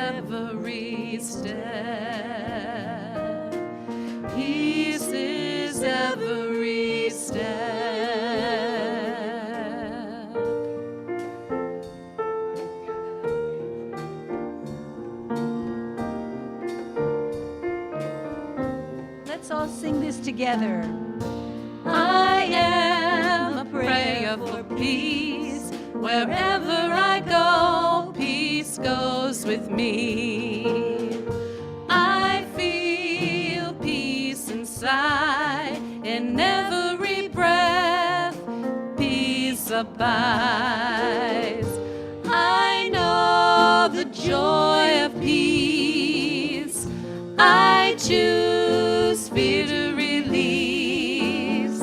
every step. Peace is every step. Let's all sing this together. I am a prayer for peace. Wherever I go, peace goes with me. I feel peace inside. In every breath, peace abides. I know the joy of peace. I choose fear to release.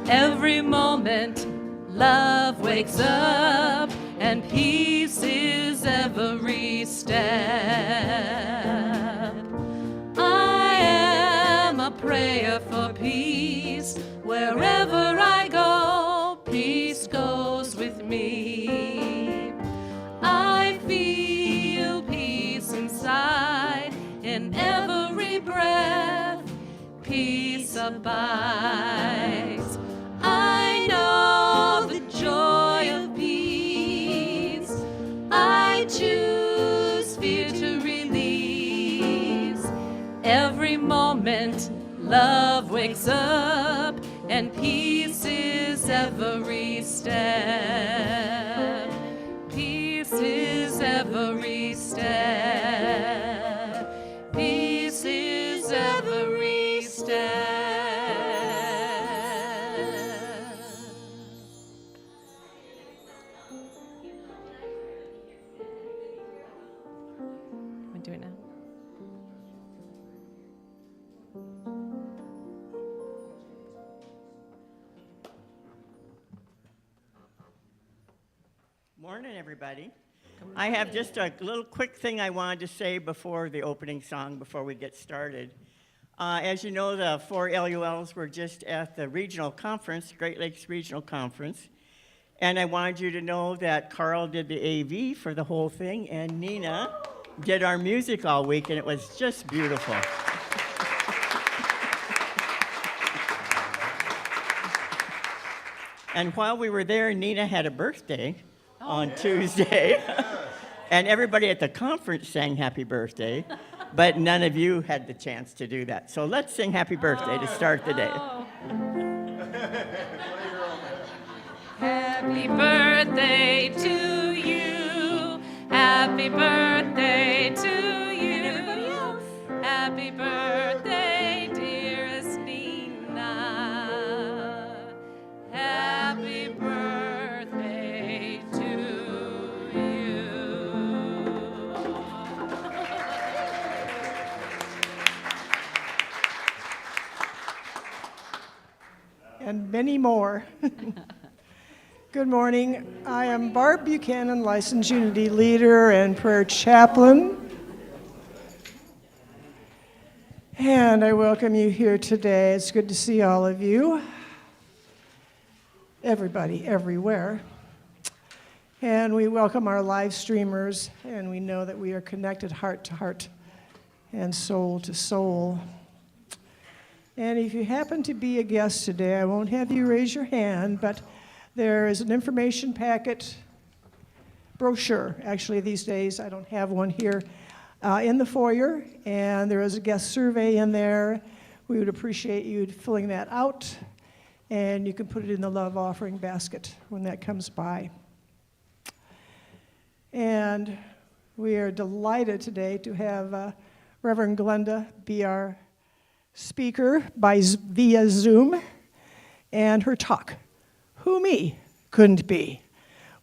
Every moment, love wakes up, and peace is every step. I am a prayer for peace. Wherever I go, peace goes with me. I feel peace inside. In every breath, peace abides. I know the joy of peace. I choose fear to release. Every moment, love wakes up, and peace is every step. Peace is every step. Peace is every step. I'm doing it now. Morning, everybody. I have just a little quick thing I wanted to say before the opening song, before we get started. As you know, the 4 LULs were just at the regional conference, Great Lakes Regional Conference, and I wanted you to know that Carl did the AV for the whole thing, and Nina did our music all week, and it was just beautiful. And while we were there, Nina had a birthday on Tuesday, and everybody at the conference sang happy birthday, but none of you had the chance to do that. So let's sing happy birthday to start the day. Happy birthday to you. Happy birthday to you. Happy birthday, dearest Nina. Happy birthday to you. And many more. Good morning. I am Barb Buchanan, licensed Unity leader and prayer chaplain. And I welcome you here today. It's good to see all of you. Everybody, everywhere. And we welcome our live streamers, and we know that we are connected heart to heart and soul to soul. And if you happen to be a guest today, I won't have you raise your hand, but there is an information packet brochure. Actually, these days, I don't have one here in the foyer, and there is a guest survey in there. We would appreciate you filling that out, and you can put it in the love offering basket when that comes by. And we are delighted today to have Reverend Glenda be our speaker via Zoom, and her talk, Who Me Couldn't Be.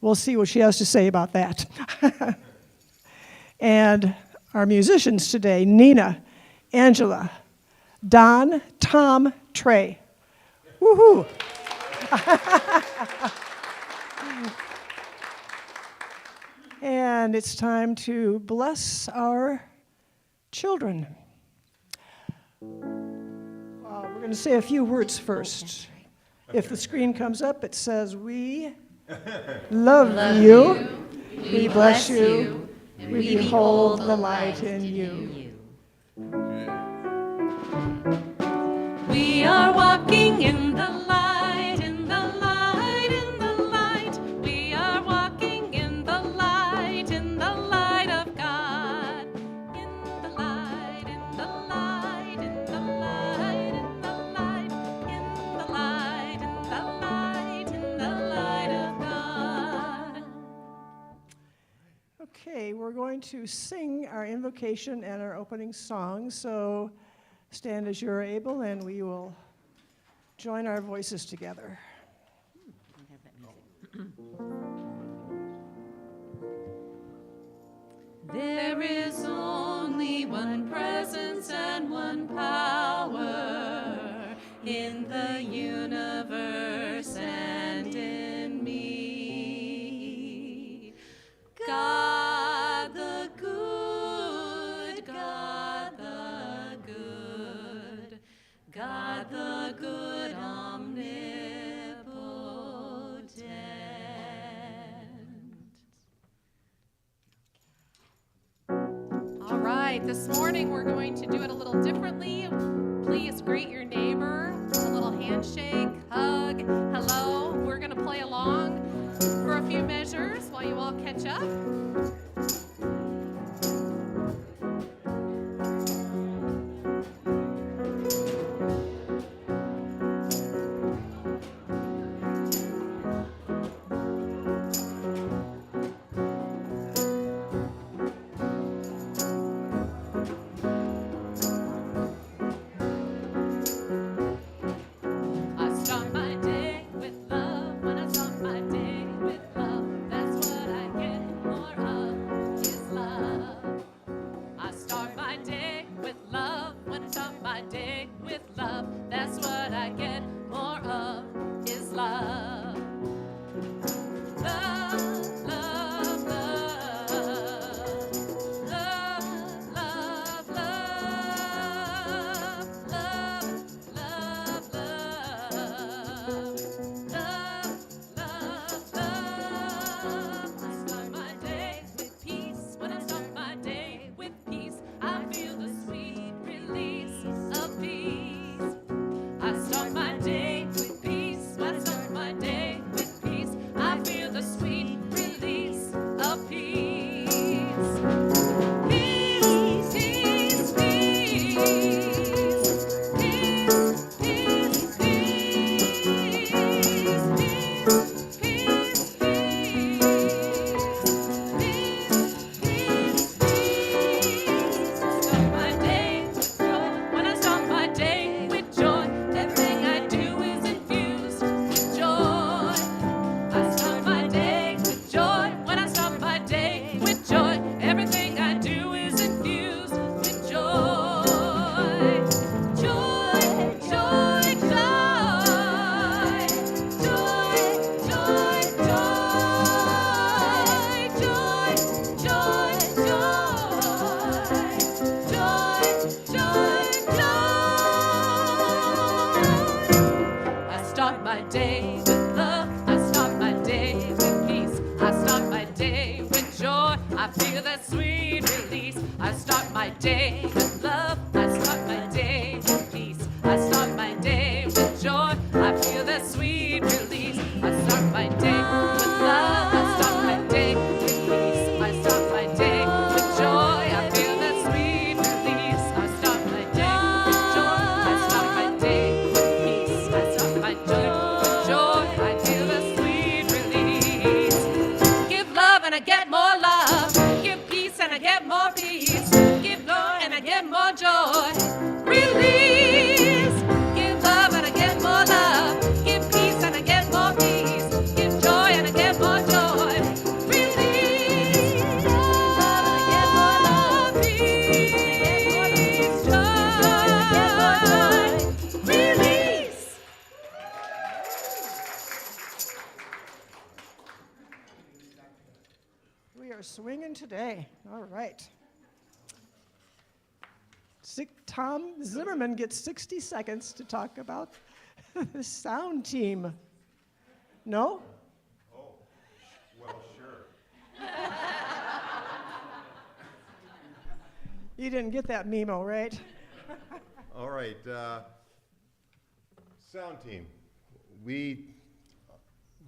We'll see what she has to say about that. And our musicians today, Nina, Angela, Don, Tom, Trey. Woohoo! And it's time to bless our children. We're going to say a few words first. If the screen comes up, it says, we love you, we bless you, We behold the light in you. We are walking in the light, in the light, in the light. We are walking in the light, in the light of God. In the light, in the light, in the light, in the light, in the light, in the light, in the light of God. Okay, we're going to sing our invocation and our opening song, so stand as you're able and we will join our voices together. There is only one presence and one power in the universe and in me. God the good, God the good, God the good, omnipotent. All right, this morning we're going to do it a little differently. Please greet your neighbor, a little handshake, hug, hello. We're going to play along for a few measures while you all catch up. I start my day with love. When I start my day with love, that's what I get more of is love. I start my day with love. When I start my day with love, that's what I get more of is love. Love, love, love. Love, love, love. Love, love, love. Love, love, love. I start my day with peace. When I start my day with peace, I feel the sweet release of peace. I start my day with peace. When I start my day with peace, I feel the sweet release of peace. Peace, peace, peace. Peace, peace, peace. Peace, peace, peace. Start my day with joy. When I start my day with joy, everything I do is infused with joy. I start my day with joy. When I start my day with joy, everything I do is infused with joy. Joy, joy, joy. Joy, joy, joy. Joy, joy, joy. Joy, joy, joy. I start my day with love. I start my day with peace. I start my day with joy. I feel that sweet release. I start my day with love. I start my day with peace. I start my day with joy. I feel that sweet release. I start my day with love. I start my day with peace. I start my day with joy. I feel that sweet release. I start my day with joy. I start my day with peace. I start my day with joy. I feel the sweet release. Give love and I get more love. Give peace and I get more peace. Give joy and I get more joy. Release. Give love and I get more love. Give peace and I get more peace. Give joy and I get more joy. Release. Love and I get more love. Peace. Joy. Release. We are swinging today. All right. Tom Zimmerman gets 60 seconds to talk about the sound team. No? Oh, well, sure. You didn't get that memo, right? All right, sound team. We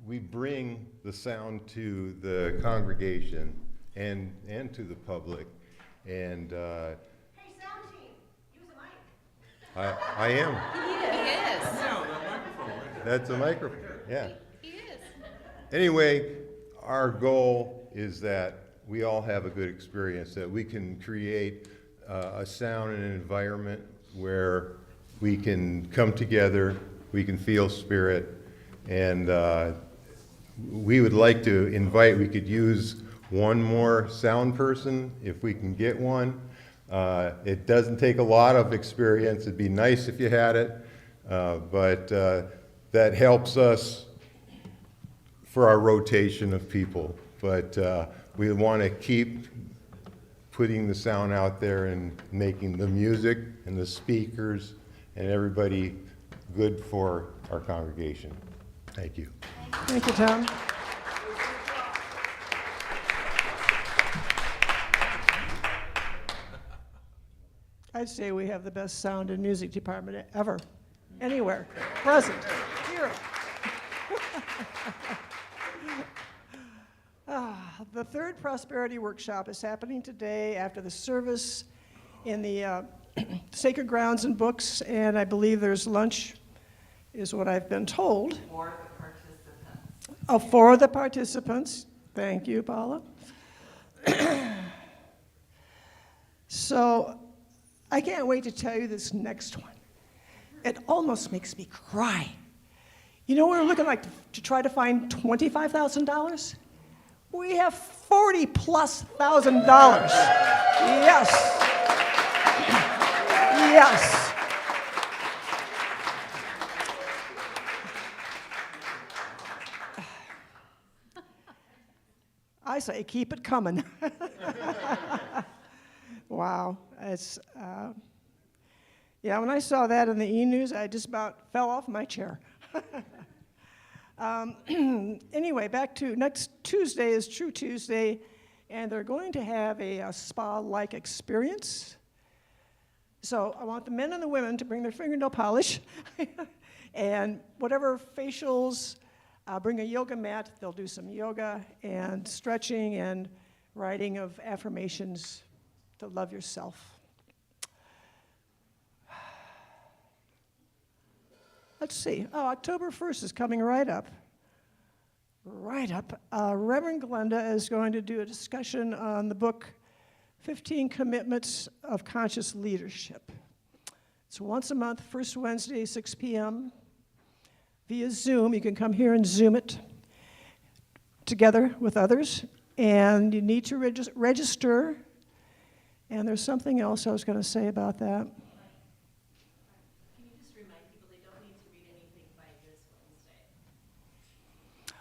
bring the sound to the congregation and to the public. And Hey, sound team, use a mic. I am. He is. That's a microphone. Yeah. He is. Anyway, our goal is that we all have a good experience, that we can create a sound and an environment where we can come together, we can feel spirit, and we would like to invite, we could use one more sound person if we can get one. It doesn't take a lot of experience. It'd be nice if you had it, but that helps us for our rotation of people. But we want to keep putting the sound out there and making the music and the speakers and everybody good for our congregation. Thank you. Thank you, Tom. I'd say we have the best sound and music department ever, anywhere, present, here. The third prosperity workshop is happening today after the service in the Sacred Grounds and Books, and I believe there's lunch, is what I've been told. For the participants. Oh, for the participants. Thank you, Paula. So I can't wait to tell you this next one. It almost makes me cry. You know, we were looking like to try to find $25,000. We have $40,000+. Yes. Yes. I say keep it coming. Wow. It's, yeah, when I saw that in the e-news, I just about fell off my chair. Anyway, back to next Tuesday is True Tuesday, and they're going to have a spa-like experience. So I want the men and the women to bring their fingernail polish and whatever facials, bring a yoga mat. They'll do some yoga and stretching and writing of affirmations to love yourself. Let's see. Oh, October 1st is coming right up. Right up. Reverend Glenda is going to do a discussion on the book 15 Commitments of Conscious Leadership. It's once a month, first Wednesday, 6 p.m. via Zoom. You can come here and Zoom it together with others. And you need to register. And there's something else I was going to say about that.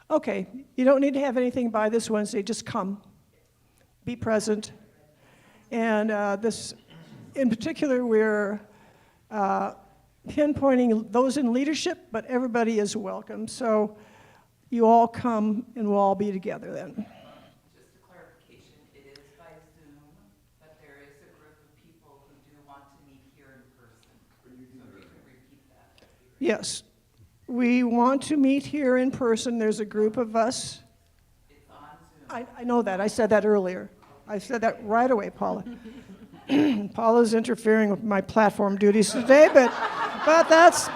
Okay, you don't need to have anything by this Wednesday, just come, be present. And this, in particular, we're pinpointing those in leadership, but everybody is welcome. So you all come and we'll all be together then. Just a clarification, it is by Zoom, but there is a group of people who do want to meet here in person. So you can repeat that. Yes. We want to meet here in person. There's a group of us. It's on Zoom. I know that. I said that earlier. I said that right away, Paula. Paula's interfering with my platform duties today, but that's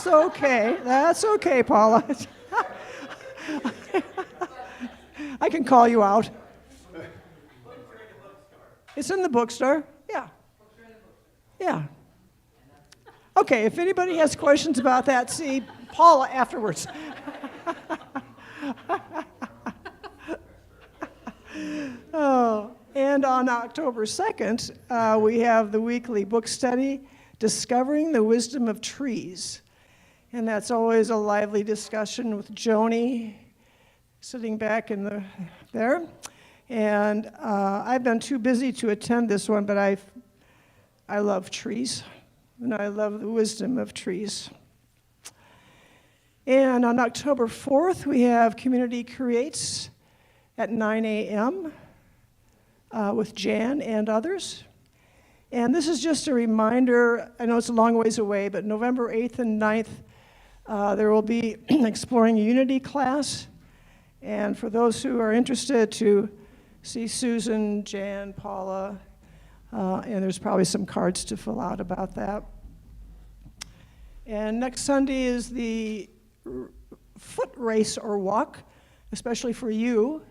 okay. That's okay, Paula. I can call you out. It's in the bookstore. Yeah. Yeah. Okay, if anybody has questions about that, see Paula afterwards. Oh, and on October 2nd, we have the weekly book study, Discovering the Wisdom of Trees. And that's always a lively discussion with Joni sitting back in there. And I've been too busy to attend this one, but I love trees. And I love the wisdom of trees. And on October 4th, we have Community Creates at 9 a.m. With Jan and others. And this is just a reminder, I know it's a long ways away, but November 8th and 9th, there will be Exploring Unity class. And for those who are interested to see Susan, Jan, Paula, and there's probably some cards to fill out about that. And next Sunday is the foot race or walk, especially for you.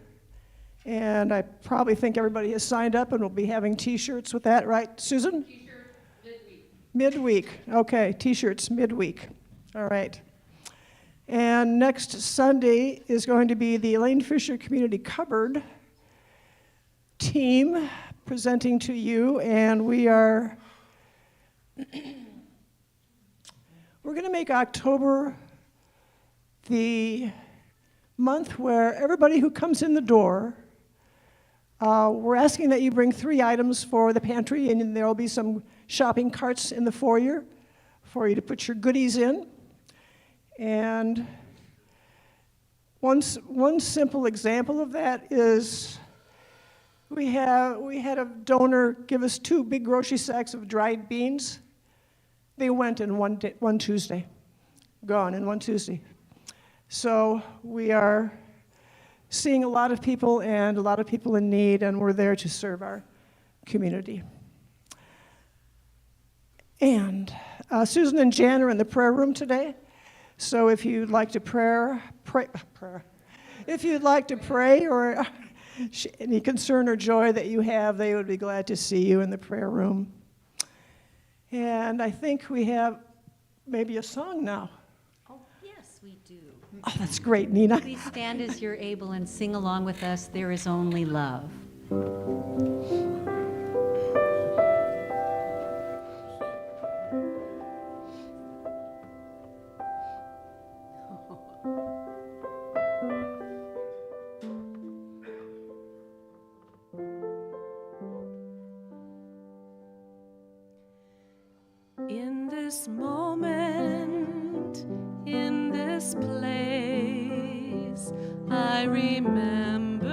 And I probably think everybody has signed up and we'll be having t-shirts with that, right, Susan? T-shirt midweek. Midweek, okay, t-shirts midweek, all right. And next Sunday is going to be the Elaine Fisher Community Cupboard team presenting to you, and we're going to make October the month where everybody who comes in the door, we're asking that you bring 3 items for the pantry, and there will be some shopping carts in the foyer for you to put your goodies in. And one simple example of that is we had a donor give us 2 big grocery sacks of dried beans. They went in one Tuesday, gone in one Tuesday. So we are seeing a lot of people and a lot of people in need, and we're there to serve our community. And Susan and Jan are in the prayer room today. So if you'd like to pray, if you'd like to pray or any concern or joy that you have, they would be glad to see you in the prayer room. And I think we have maybe a song now. Oh, yes, we do. Oh, that's great, Nina. Please stand as you're able and sing along with us, There Is Only Love. In this moment, in this place, I remember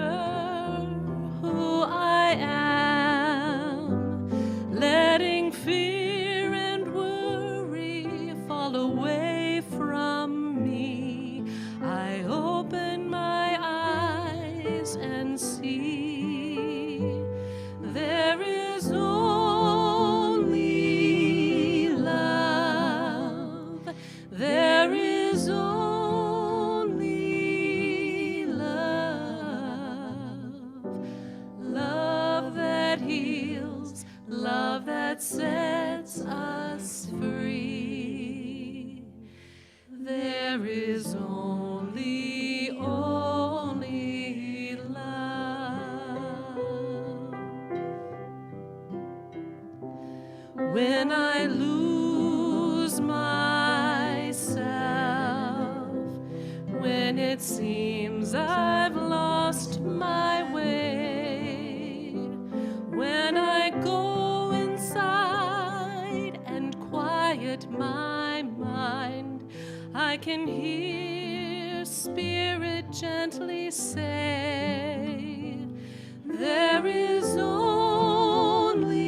who I am, letting fear and worry fall away from me. I open my eyes and see there is only love. There is only love. Love that heals, love that sets us free. There is only love. When I lose myself, when it seems I've lost my way, when I go inside and quiet my mind, I can hear Spirit gently say, there is only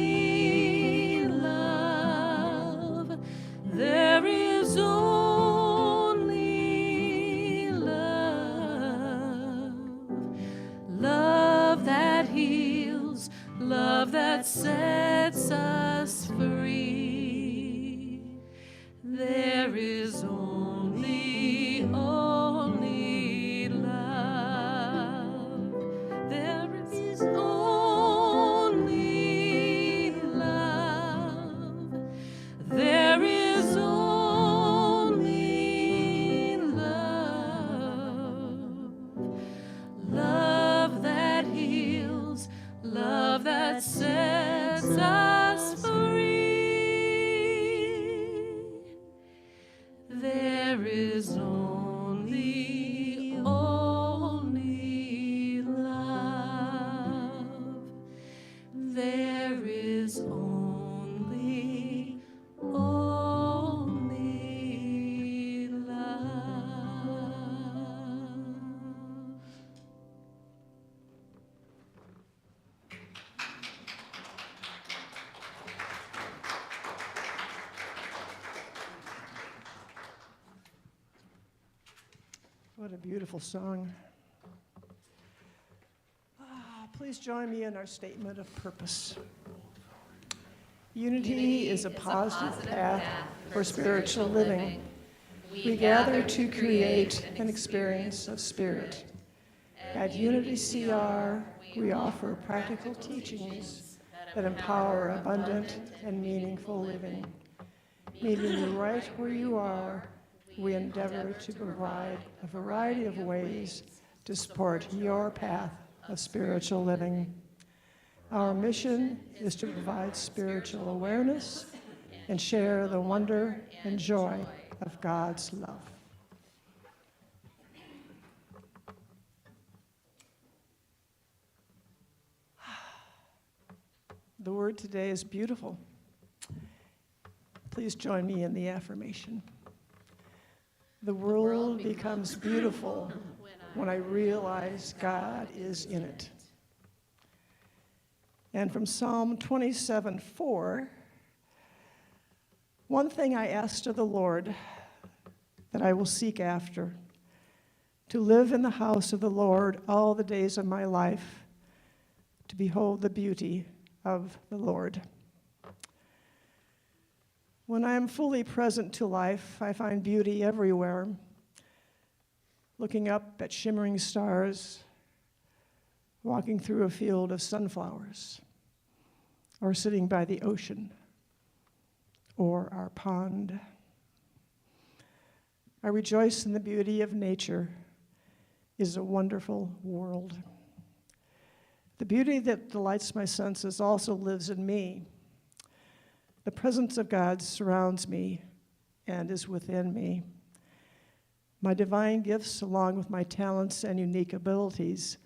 love. There is only love. Love that heals, love that sets us free. There is only love. There is only love. There is only love. Love that heals, love that sets us free. There is only love. There is only love. What a beautiful song. Please join me in our statement of purpose. Unity is a positive path for spiritual living. We gather to create an experience of spirit. At Unity CR, we offer practical teachings that empower abundant and meaningful living. Meeting you right where you are, we endeavor to provide a variety of ways to support your path of spiritual living. Our mission is to provide spiritual awareness and share the wonder and joy of God's love. The word today is beautiful. Please join me in the affirmation. The world becomes beautiful when I realize God is in it. And from Psalm 27:4, one thing I asked of the Lord that I will seek after, to live in the house of the Lord all the days of my life, to behold the beauty of the Lord. When I am fully present to life, I find beauty everywhere. Looking up at shimmering stars, walking through a field of sunflowers, or sitting by the ocean, or our pond. I rejoice in the beauty of nature. It is a wonderful world. The beauty that delights my senses also lives in me. The presence of God surrounds me and is within me. My divine gifts, along with my talents and unique abilities,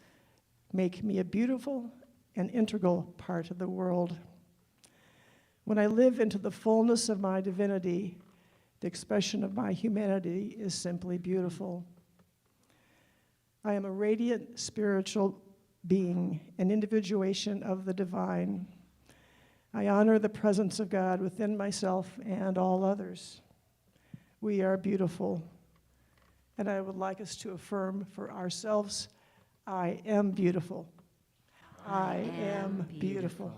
make me a beautiful and integral part of the world. When I live into the fullness of my divinity, the expression of my humanity is simply beautiful. I am a radiant spiritual being, an individuation of the divine. I honor the presence of God within myself and all others. We are beautiful. And I would like us to affirm for ourselves, I am beautiful. I am beautiful.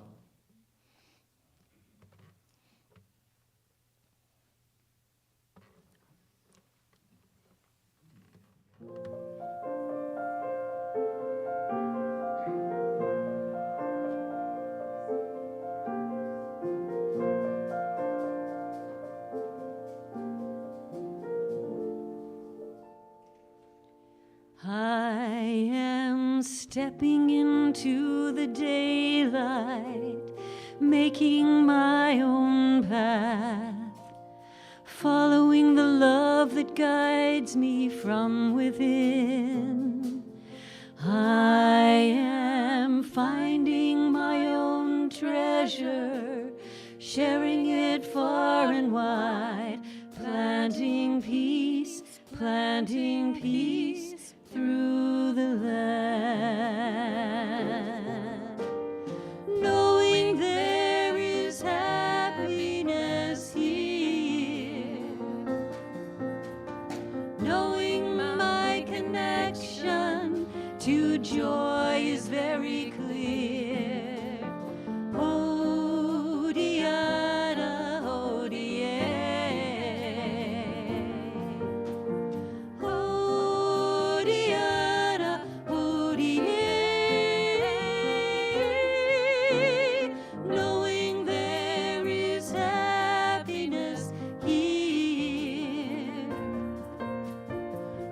I am stepping into the daylight, making my own path, following the love that guides me from within. I am finding my own treasure, sharing it far and wide, planting peace through the land. Knowing there is happiness here, knowing my connection to joy is very clear. Oh, Diana, oh, oh, Diana, oh, knowing there is happiness here,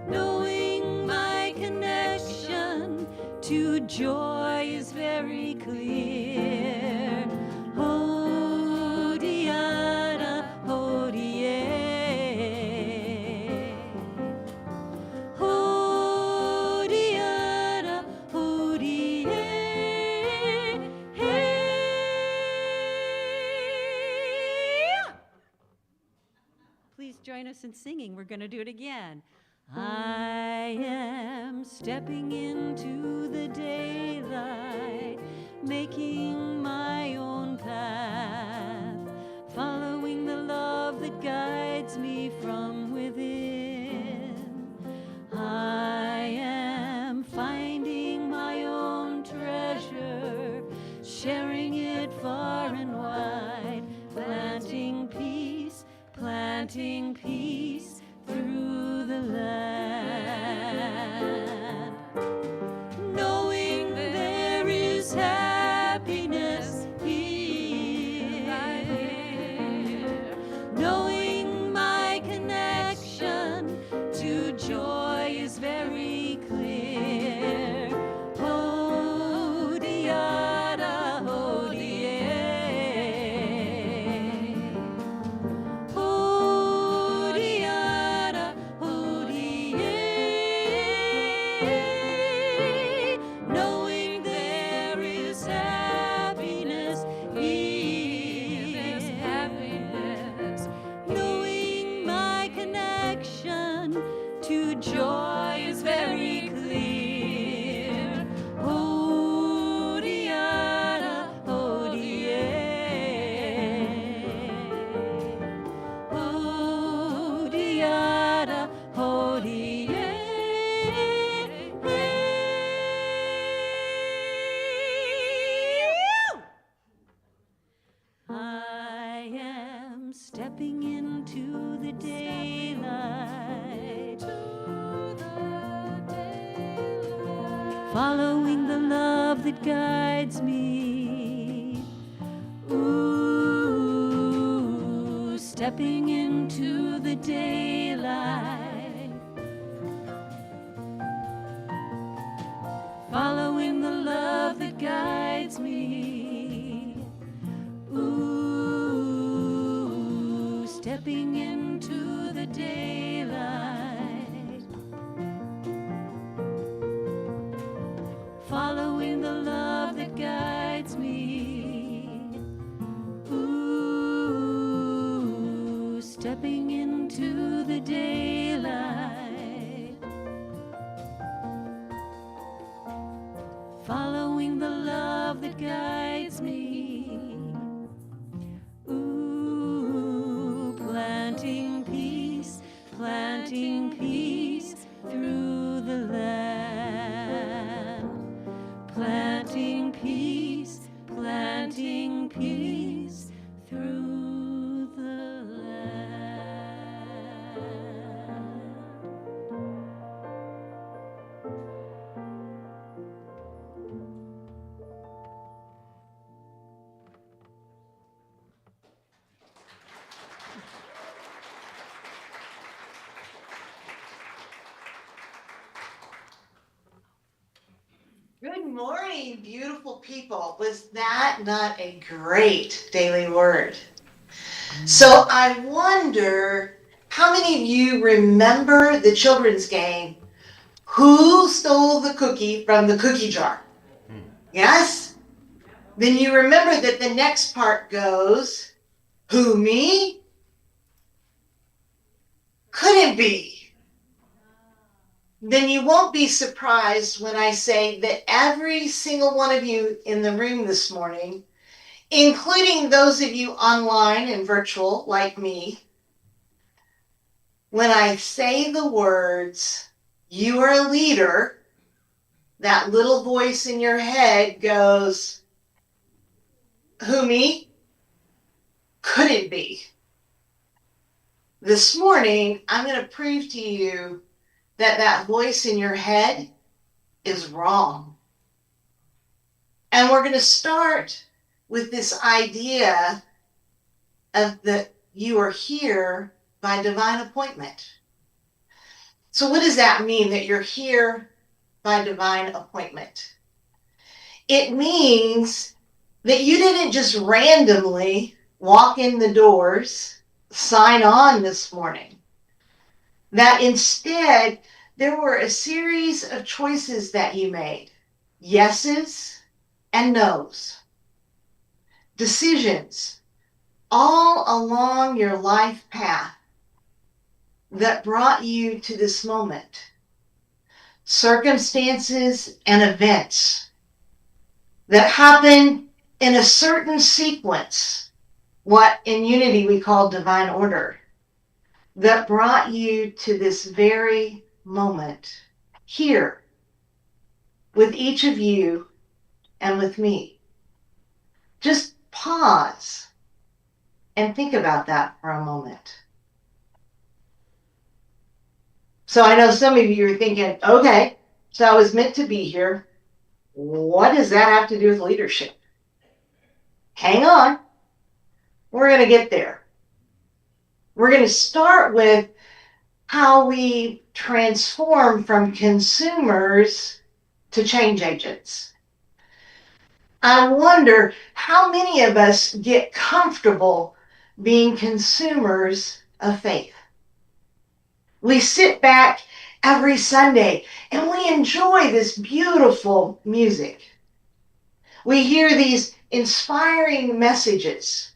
knowing my connection to joy is very clear. Oh, Diana, oh, oh, Diana, oh, Please join us in singing. We're going to do it again. I am stepping into the daylight, making my own path, following the love that guides me from within. I stepping into the daylight, following the love that guides me. Ooh, stepping into the daylight, following the love that guides me. Ooh, stepping into the daylight, following the love that guides me. Ooh, stepping into the daylight, following the love that guides me. Ooh, planting peace through the land. Planting peace through the land. Good morning, beautiful people. Was that not a great daily word? So I wonder how many of you remember the children's game, Who Stole the Cookie from the Cookie Jar? Yes? Then you remember that the next part goes, Who, me? Couldn't be. Then you won't be surprised when I say that every single one of you in the room this morning, including those of you online and virtual like me, when I say the words, you are a leader, that little voice in your head goes, who, me? Couldn't be. This morning, I'm going to prove to you that that voice in your head is wrong. And we're going to start with this idea of that you are here by divine appointment. So what does that mean, that you're here by divine appointment? It means that you didn't just randomly walk in the doors, sign on this morning. That instead, there were a series of choices that you made. Yeses and nos. Decisions all along your life path that brought you to this moment. Circumstances and events that happen in a certain sequence, what in unity we call divine order, that brought you to this very moment here with each of you and with me. Just pause and think about that for a moment. So I know some of you are thinking, okay, so I was meant to be here. What does that have to do with leadership? Hang on. We're going to get there. We're going to start with how we transform from consumers to change agents. I wonder how many of us get comfortable being consumers of faith. We sit back every Sunday and we enjoy this beautiful music. We hear these inspiring messages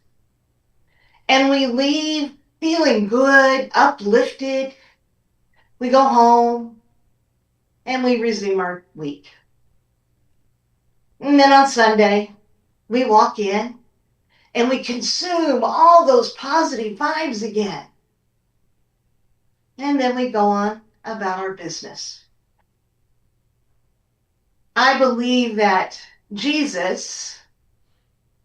and we leave feeling good, uplifted. We go home and we resume our week. And then on Sunday, we walk in and we consume all those positive vibes again. And then we go on about our business. I believe that Jesus,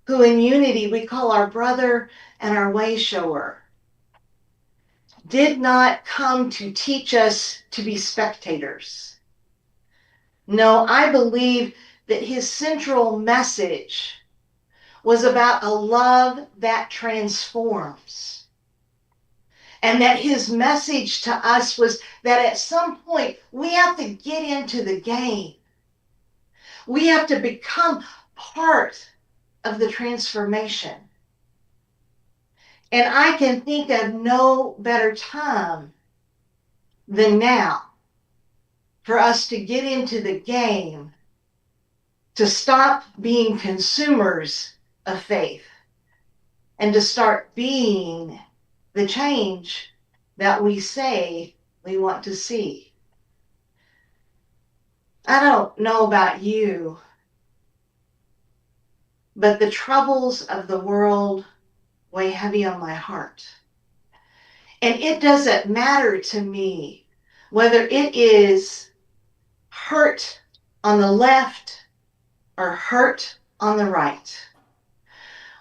who in unity we call our brother and our way shower, did not come to teach us to be spectators. No, I believe that his central message was about a love that transforms. And that his message to us was that at some point we have to get into the game. We have to become part of the transformation. And I can think of no better time than now for us to get into the game, to stop being consumers of faith, and to start being the change that we say we want to see. I don't know about you, but the troubles of the world weigh heavy on my heart. And it doesn't matter to me whether it is hurt on the left or hurt on the right,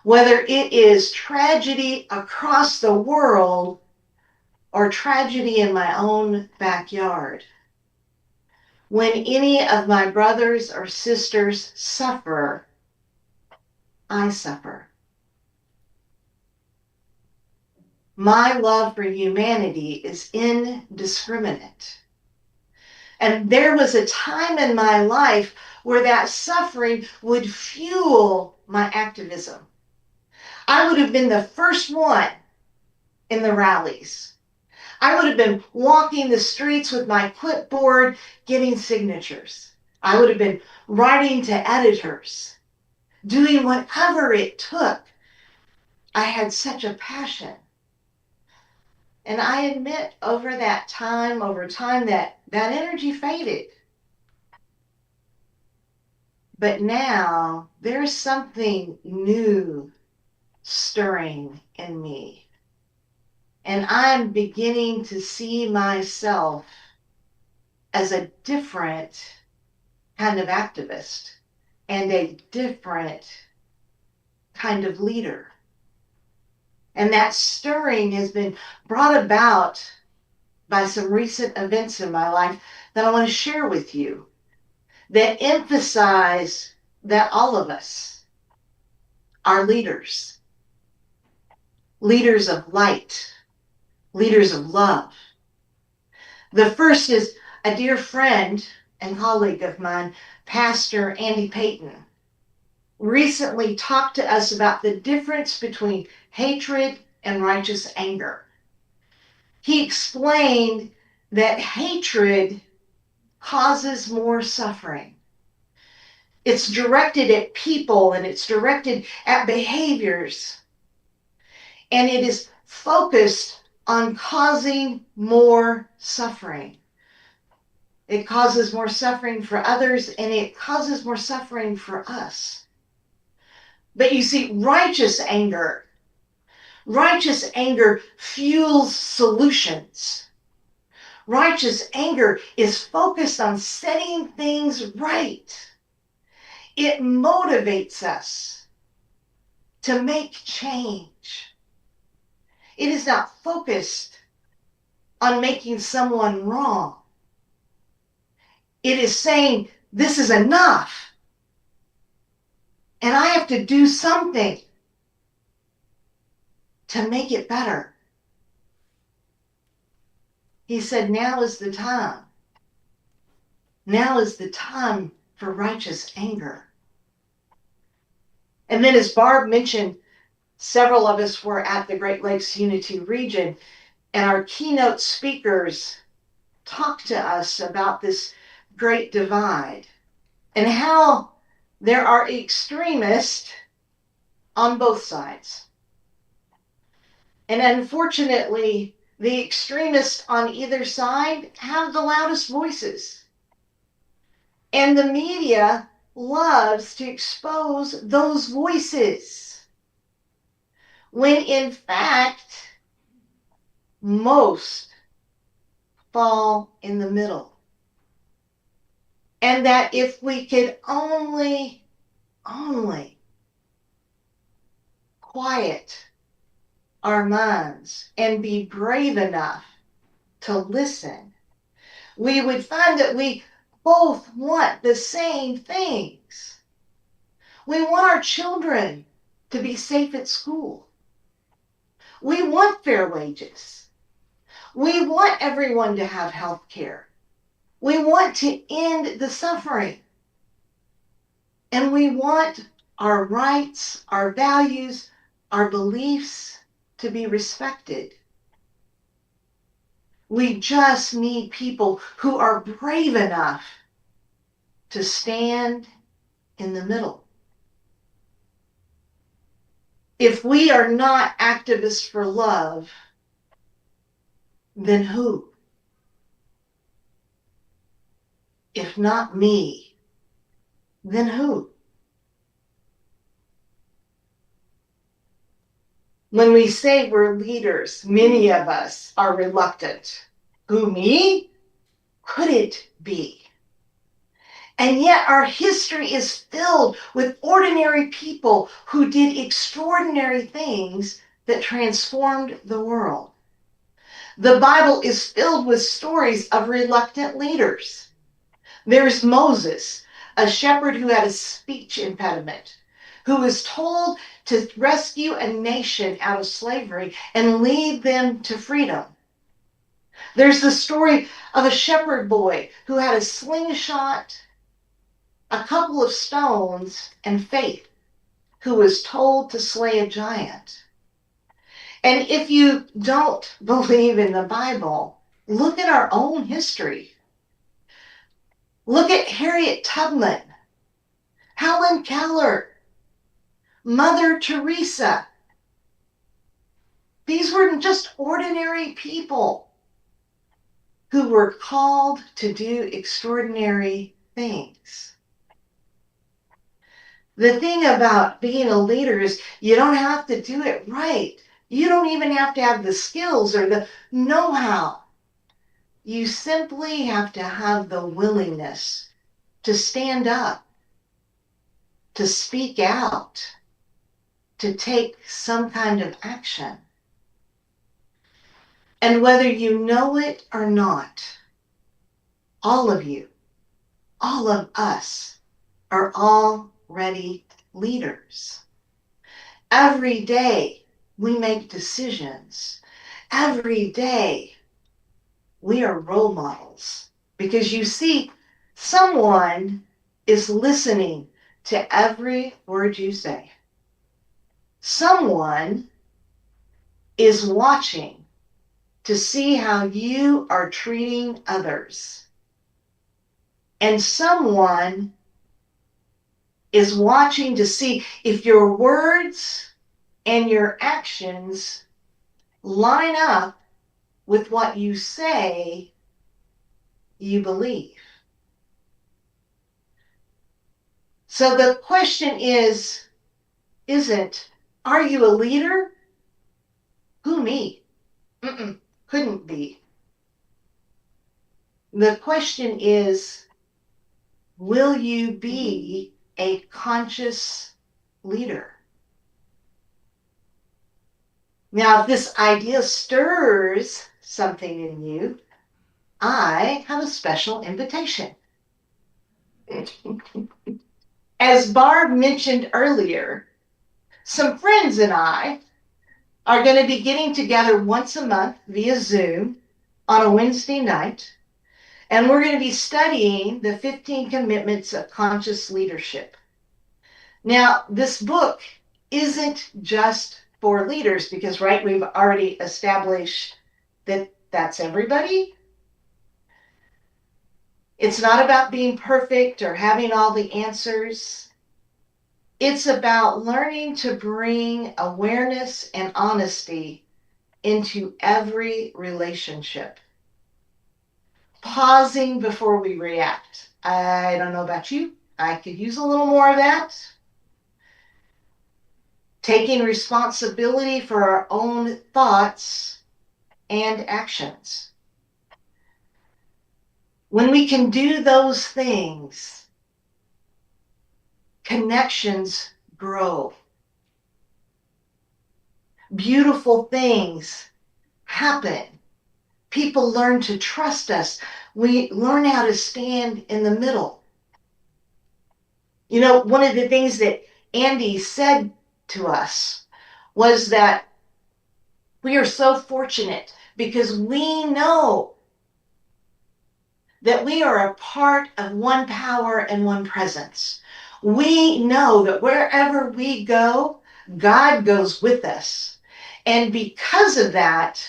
whether it is tragedy across the world or tragedy in my own backyard. When any of my brothers or sisters suffer, I suffer. My love for humanity is indiscriminate. And there was a time in my life where that suffering would fuel my activism. I would have been the first one in the rallies. I would have been walking the streets with my clipboard getting signatures. I would have been writing to editors, doing whatever it took. I had such a passion. And I admit over time, that energy faded. But now there's something new stirring in me. And I'm beginning to see myself as a different kind of activist and a different kind of leader. And that stirring has been brought about by some recent events in my life that I want to share with you that emphasize that all of us are leaders, leaders of light, leaders of love. The first is a dear friend and colleague of mine, Pastor Andy Payton, recently talked to us about the difference between hatred and righteous anger. He explained that hatred causes more suffering. It's directed at people and it's directed at behaviors. And it is focused on causing more suffering. It causes more suffering for others and it causes more suffering for us. But you see, righteous anger fuels solutions. Righteous anger is focused on setting things right. It motivates us to make change. It is not focused on making someone wrong. It is saying, this is enough. And I have to do something to make it better. He said, now is the time. Now is the time for righteous anger. And then as Barb mentioned, several of us were at the Great Lakes Unity region, and our keynote speakers talked to us about this great divide and how there are extremists on both sides. And unfortunately, the extremists on either side have the loudest voices. And the media loves to expose those voices, when in fact, most fall in the middle. And that if we could only quiet our minds and be brave enough to listen, we would find that we both want the same things. We want our children to be safe at school. We want fair wages. We want everyone to have health care. We want to end the suffering. And we want our rights, our values, our beliefs to be respected. We just need people who are brave enough to stand in the middle. If we are not activists for love, then who? If not me, then who? When we say we're leaders, many of us are reluctant. Who, me? Could it be? And yet our history is filled with ordinary people who did extraordinary things that transformed the world. The Bible is filled with stories of reluctant leaders. There's Moses, a shepherd who had a speech impediment, who was told to rescue a nation out of slavery and lead them to freedom. There's the story of a shepherd boy who had a slingshot, a couple of stones, and faith, who was told to slay a giant. And if you don't believe in the Bible, look at our own history. Look at Harriet Tubman, Helen Keller, Mother Teresa. These were just ordinary people who were called to do extraordinary things. The thing about being a leader is you don't have to do it right. You don't even have to have the skills or the know-how. You simply have to have the willingness to stand up, to speak out, to take some kind of action. And whether you know it or not, all of you, all of us are already leaders. Every day we make decisions. Every day we are role models, because you see, someone is listening to every word you say. Someone is watching to see how you are treating others. And someone is watching to see if your words and your actions line up with what you say you believe. So the question isn't, are you a leader? Who, me? Couldn't be. The question is, will you be a conscious leader? Now, if this idea stirs something in you, I have a special invitation. As Barb mentioned earlier, some friends and I are going to be getting together once a month via Zoom on a Wednesday night, and we're going to be studying the 15 Commitments of Conscious Leadership. Now, this book isn't just for leaders, because, right, we've already established that that's everybody. It's not about being perfect or having all the answers. It's about learning to bring awareness and honesty into every relationship. Pausing before we react. I don't know about you. I could use a little more of that. Taking responsibility for our own thoughts and actions. When we can do those things, connections grow. Beautiful things happen. People learn to trust us. We learn how to stand in the middle. You know, one of the things that Andy said to us was that we are so fortunate because we know that we are a part of one power and one presence. We know that wherever we go, God goes with us. And because of that,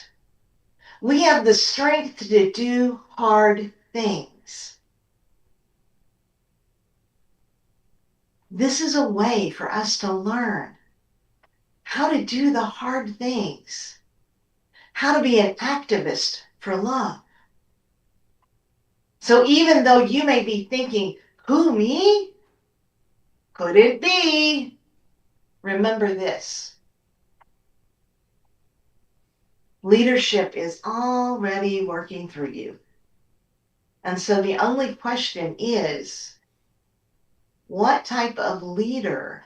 we have the strength to do hard things. This is a way for us to learn how to do the hard things, how to be an activist for love. So even though you may be thinking, who, me? Could it be? Remember this. Leadership is already working through you. And so the only question is, what type of leader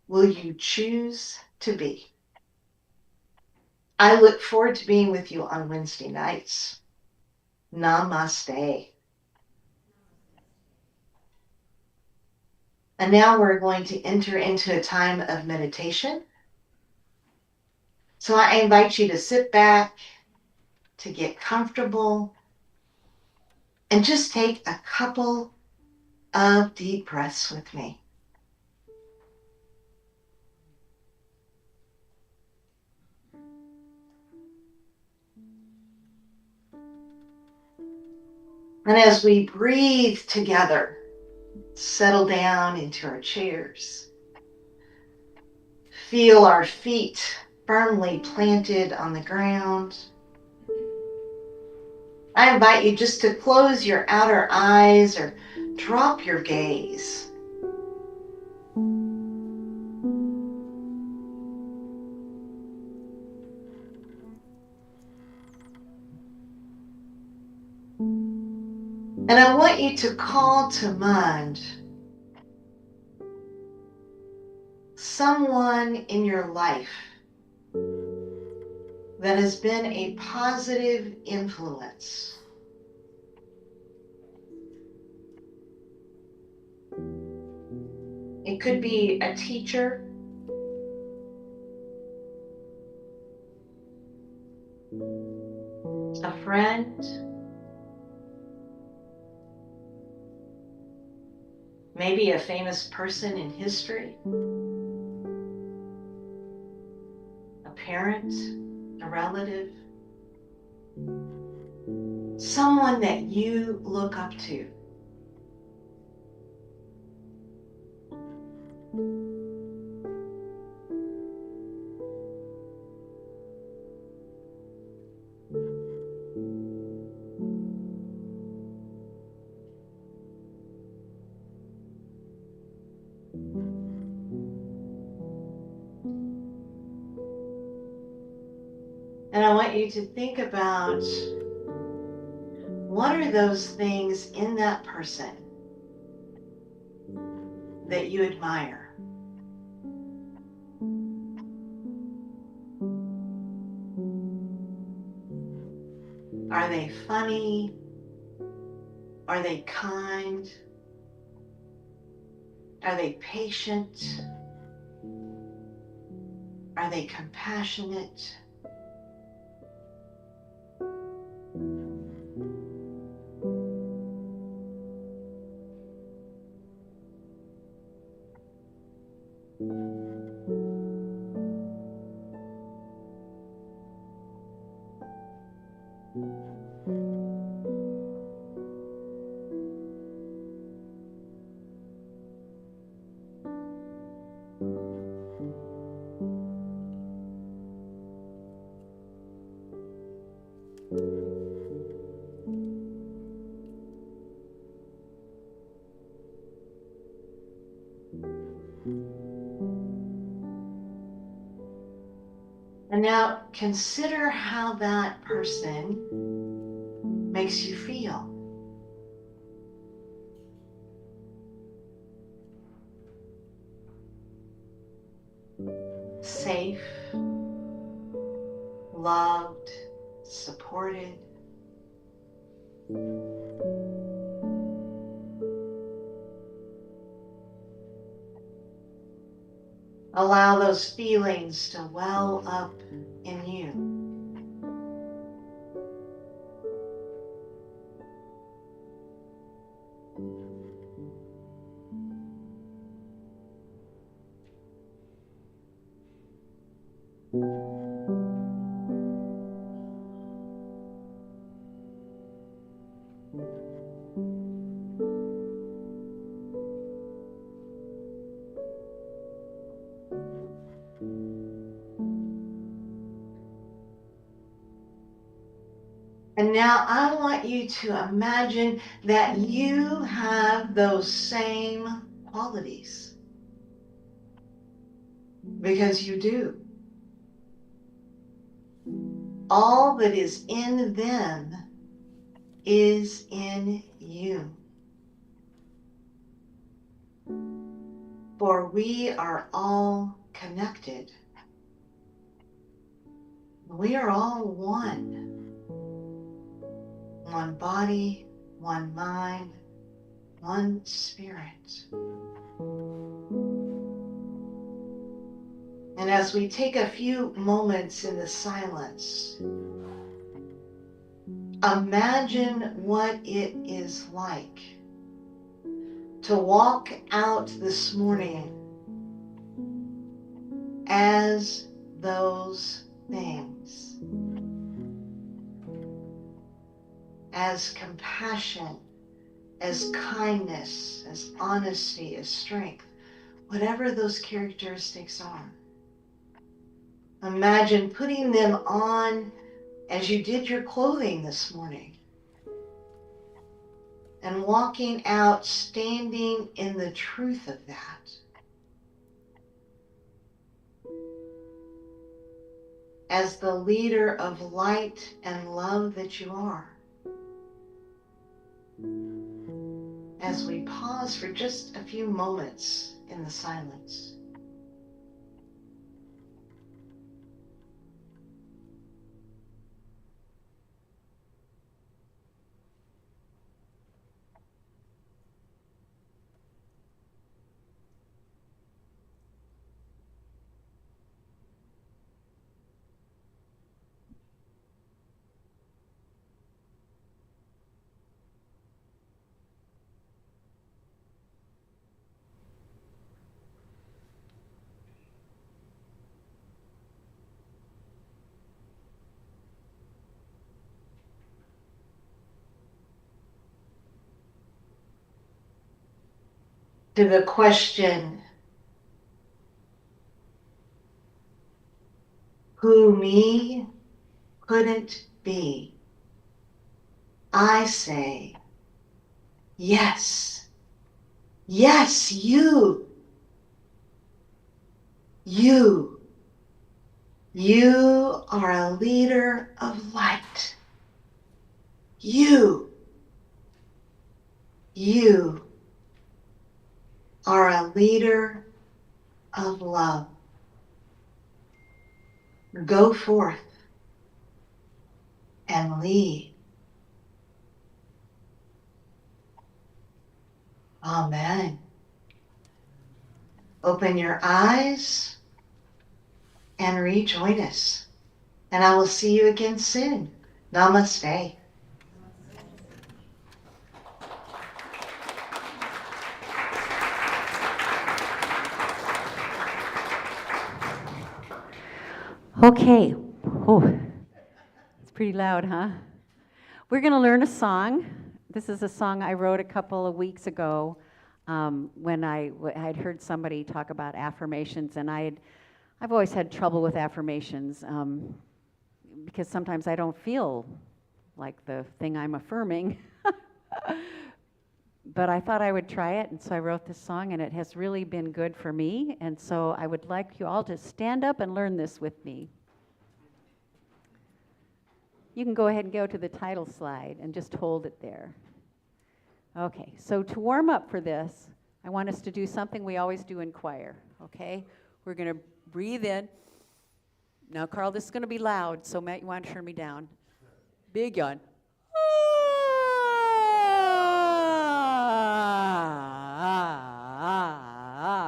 will you choose to be? I look forward to being with you on Wednesday nights. Namaste. And now we're going to enter into a time of meditation. So I invite you to sit back, to get comfortable, and just take a couple of deep breaths with me. And as we breathe together, settle down into our chairs. Feel our feet firmly planted on the ground. I invite you just to close your outer eyes or drop your gaze. And I want you to call to mind someone in your life that has been a positive influence. It could be a teacher, a friend, maybe a famous person in history, a parent, a relative, someone that you look up to. And I want you to think about what are those things in that person that you admire? Are they funny? Are they kind? Are they patient? Are they compassionate? And now consider how that person makes you feel. safe, loved, supported. Allow those feelings to well up in you. And now I want you to imagine that you have those same qualities. Because you do. All that is in them is in you. For we are all connected. We are all one. One body, one mind, one spirit. And as we take a few moments in the silence, imagine what it is like to walk out this morning as those things, as compassion, as kindness, as honesty, as strength, whatever those characteristics are. Imagine putting them on as you did your clothing this morning and walking out standing in the truth of that. As the leader of light and love that you are. As we pause for just a few moments in the silence. To the question, who me couldn't be, I say, yes, yes, you. You are a leader of light. You are a leader of love. Go forth and lead. Amen. Open your eyes and rejoin us. And I will see you again soon. Namaste. Okay. Oh, it's pretty loud, huh? We're going to learn a song. This is a song I wrote a couple of weeks ago when I'd heard somebody talk about affirmations, and I've always had trouble with affirmations because sometimes I don't feel like the thing I'm affirming. But I thought I would try it, and so I wrote this song, and it has really been good for me. And so I would like you all to stand up and learn this with me. You can go ahead and go to the title slide and just hold it there. Okay, so to warm up for this, I want us to do something we always do in choir, okay? We're going to Breathe in. Now, Carl, this is going to be loud, so Matt, you want to turn me down. Big yawn.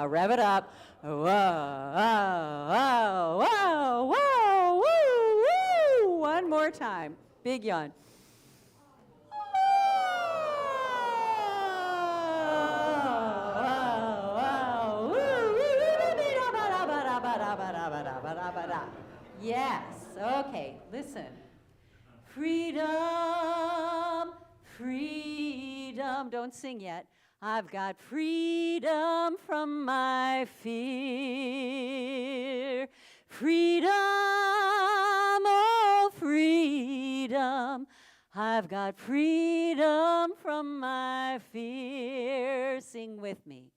Rev it up. Whoa, whoa, whoa, whoa, whoa, whoa. One more time. Big yawn. Yes, okay, listen. Freedom, freedom, don't sing yet. I've got freedom from my fear. Freedom, oh freedom. I've got freedom from my fear. Sing with me.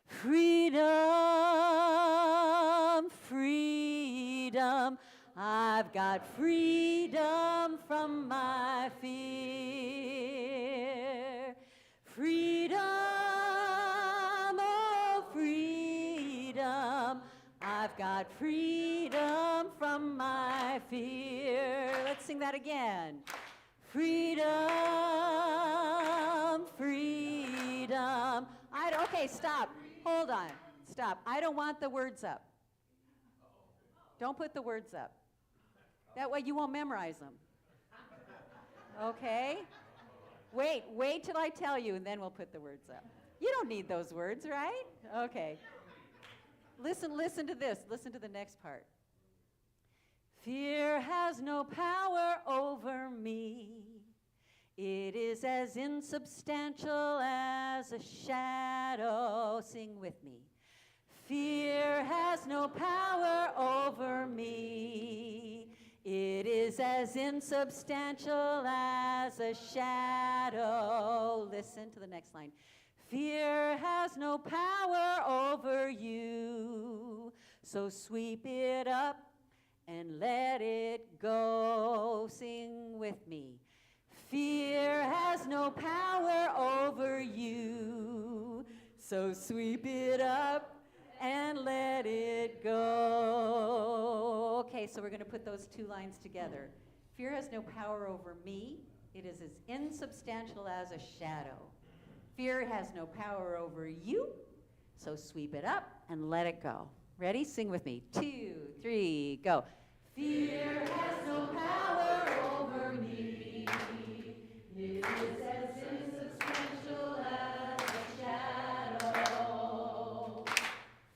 Freedom, freedom. I've got freedom from my fear. Freedom, oh freedom. I've got freedom from my fear. Let's sing that again. Freedom, freedom. Okay, stop. Hold on. Stop. I don't want the words up. Don't put the words up. That way you won't memorize them. Okay? Wait till I tell you, and then we'll put the words up. You don't need those words, right? Okay. Listen to this. Listen to the next part. Fear has no power over me. It is as insubstantial as a shadow. Sing with me. Fear has no power over me. It is as insubstantial as a shadow. Listen to the next line. Fear has no power over you. So sweep it up and let it go. Sing with me. Fear has no power over you. So sweep it up and let it go. Okay, so we're going to put those two lines together. Fear has no power over me. It is as insubstantial as a shadow. Fear has no power over you. So sweep it up and let it go. Ready? Sing with me. 2, 3, go. Fear has no power over me. It is as insubstantial as a shadow.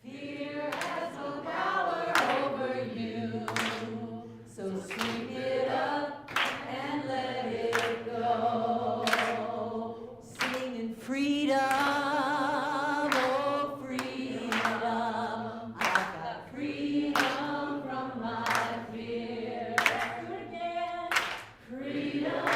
Fear has no power over you. So sweep it up and let it go. Singing freedom, oh freedom. I've got freedom from my fear. Do it again. Freedom.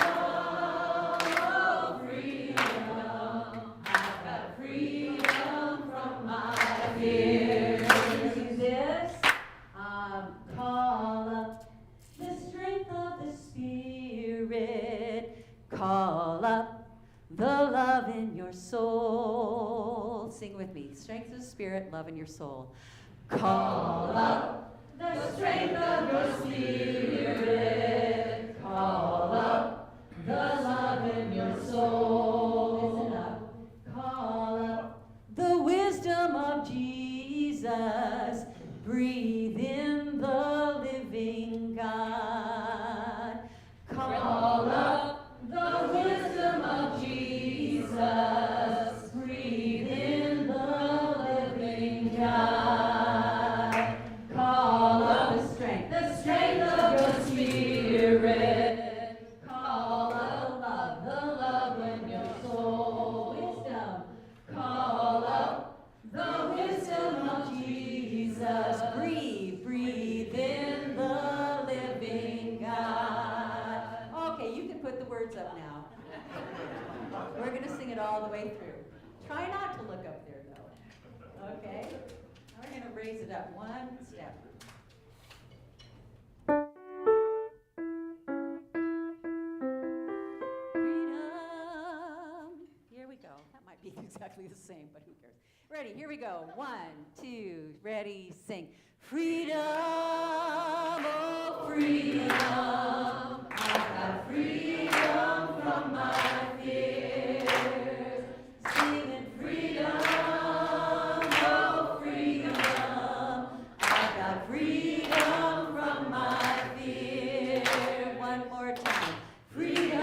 Call up the strength of the Spirit. Call up the love in your soul. Sing with me. Strength of the Spirit, love in your soul. Call up the strength of your Spirit. Call up the love in your soul. Listen up. Call up the wisdom of Jesus. Breathe in the living God. Call up the wisdom of Jesus. Breathe in the living God. Call up the strength of your Spirit. Call up the love in your soul. Wisdom. Call up the wisdom of Jesus. Breathe in the living God. Okay, you can put the words up now. We're going to sing it all the way through. Try not to look up there, though. Okay? We're going to raise it up one step. Freedom. Here we go. That might be exactly the same, but who cares? Ready, here we go. 1, 2, ready, sing. Freedom, oh freedom, I've got freedom from my fears. Singing freedom, oh freedom, I've got freedom from my fears. One more time. Freedom,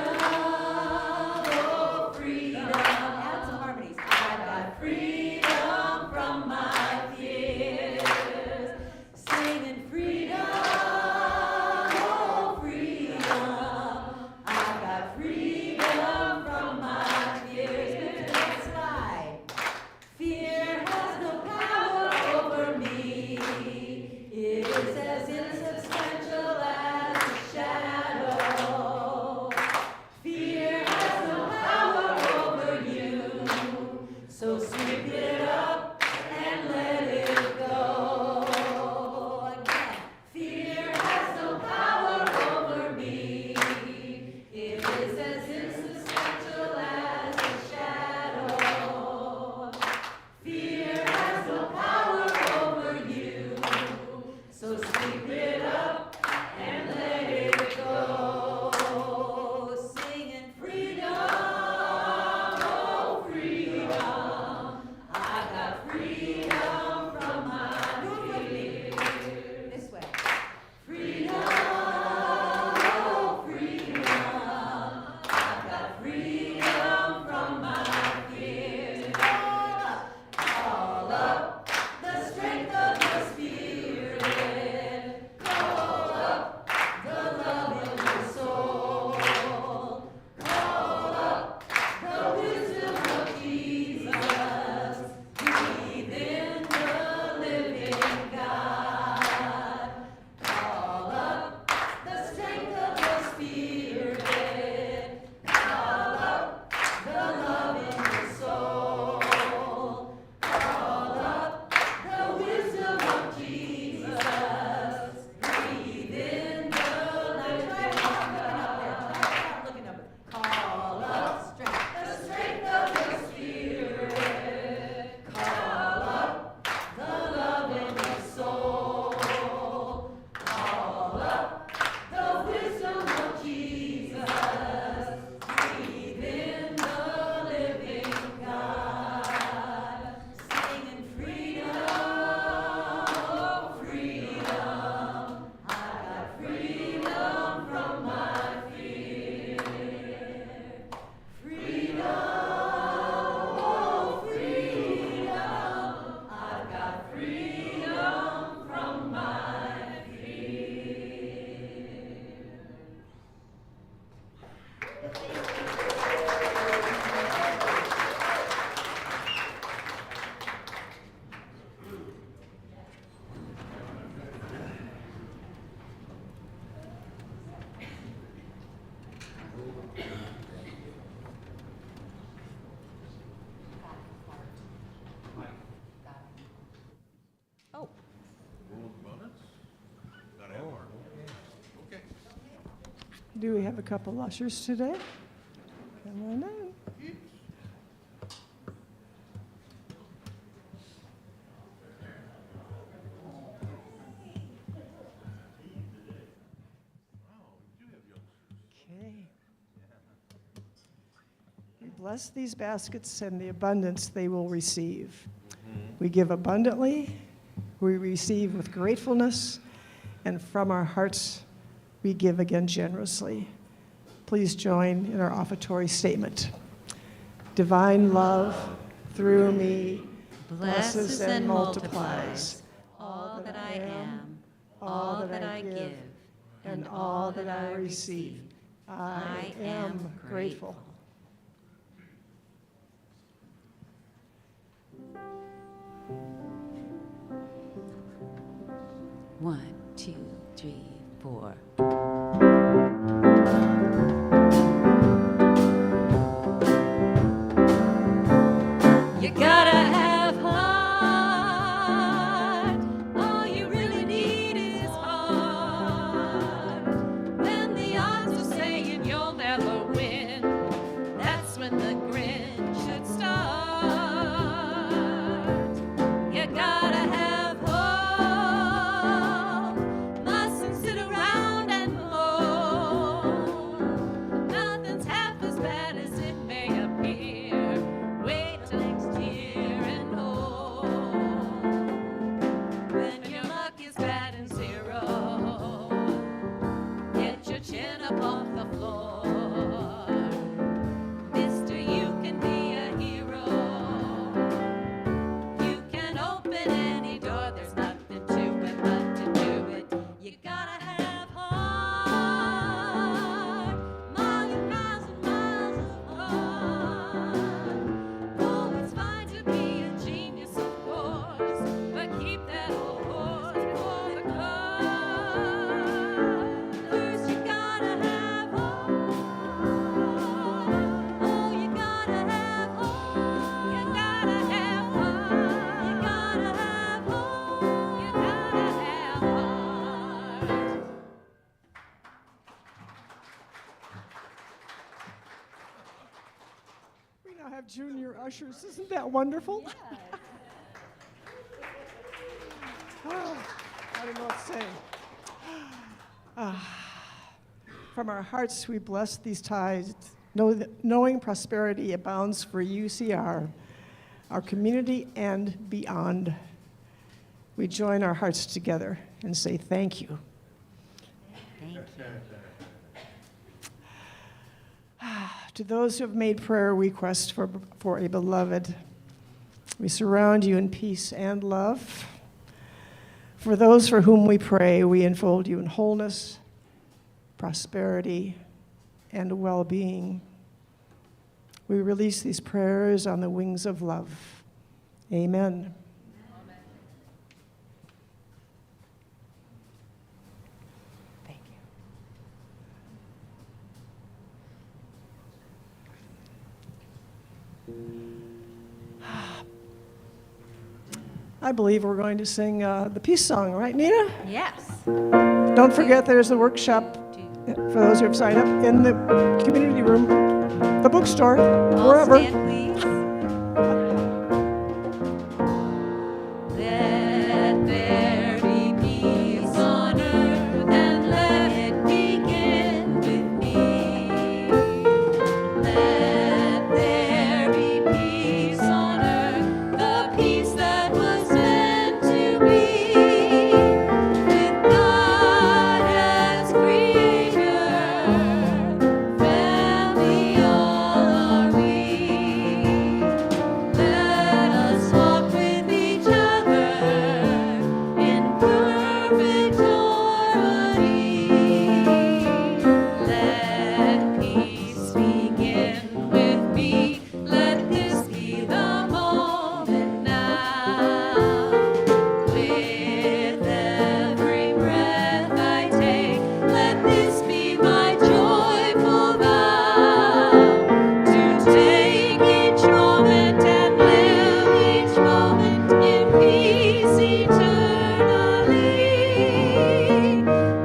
oh freedom. Add some harmonies. I've got freedom from my fears. Singing freedom, oh freedom. I've got freedom from my fears. Let's slide. Fear has no power over me. It is as insubstantial as a shadow. Fear has no power over you. So sweep it up and let it go. Again. Fear has no power over me. It is as insubstantial as a shadow. Fear has no power over you. So sweep it up and let it go. Singing freedom, oh freedom. I've got freedom from my fears. This way. Freedom, oh freedom. I've got freedom from my fears. Call up the strength of the Spirit. Call up the love in your soul. Call up the wisdom of Jesus. Breathe in the living God. Call up the strength of the Spirit. Call up the love in your soul. Call up the wisdom of Jesus. Breathe in the living God. Looking up. Call up the strength of the Spirit. Call up the love in your soul. Call up the wisdom of Jesus. Breathe in the living God. Singing freedom, oh freedom. I got freedom from my fear. Freedom, oh freedom. I've got freedom from my fear. Oh. Do we have a couple ushers today? Come on in. Okay. We bless these baskets and the abundance they will receive. We give abundantly, we receive with gratefulness, and from our hearts we give again generously. Please join in our offertory statement. Divine love through me blesses and multiplies all that I am, all that I give, and all that I receive. I am grateful. One, two, three, four. You gotta have heart. All you really need is heart. When the odds are saying you'll never win, that's when the grin should start. You gotta have hope. have junior ushers. Isn't that wonderful? Oh, I don't know what to say. From our hearts, we bless these tithes, knowing prosperity abounds for UCR, our community, and beyond. We join our hearts together and say thank you. Thank you. To those who have made prayer requests for a beloved, we surround you in peace and love. For those for whom we pray, we enfold you in wholeness, prosperity, and well-being. We release these prayers on the wings of love. Amen. Thank you. I believe we're going to sing the peace song, right, Nina? Yes. Don't forget there's a workshop for those who have signed up in the community room, the bookstore, All wherever. stand, please. Let there be peace on earth, and let it begin with me. Let there be peace on earth, the peace that was meant to be. With God as creator, family all are we. Let us walk with each other in perfect harmony. Let peace begin with me. Let this be the moment now. With every breath I take, let this be my joyful vow. To take each moment and live each moment in peace eternally.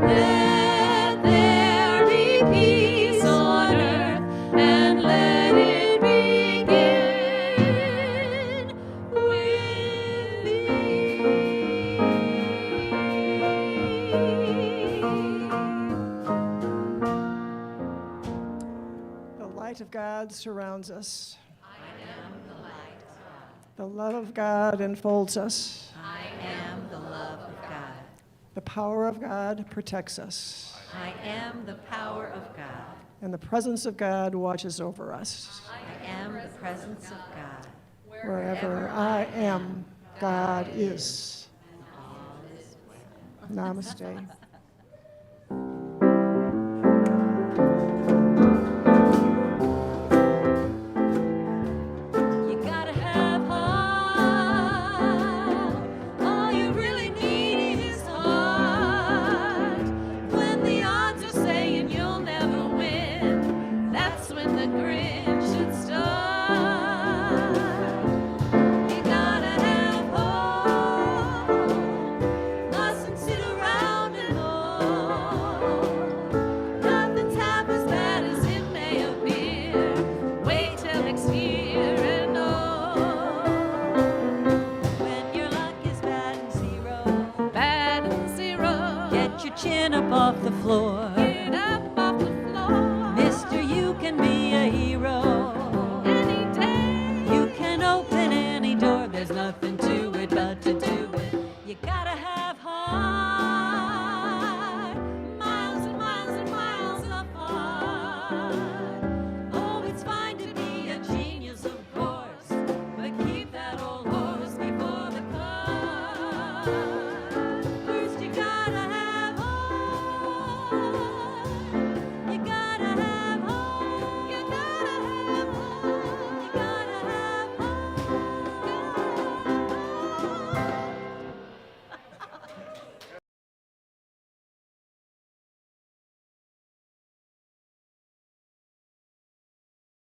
Let there be peace on earth, and let it begin with me. The light of God surrounds us. I am the light of God. The love of God enfolds us. I am the love of God. The power of God protects us. I am the power of God. And the presence of God watches over us. I am the presence of God. Wherever I am, God is. All is well. Namaste. You gotta have heart. All you really need is heart. When the odds are saying you'll never win, that's when the grin should start. You gotta have hope. Mustn't sit around and hope. Nothing's half as bad as it may appear. Wait till next year and know. When your luck is bad and zero, Bad and zero. get your chin up off the floor. Get up off the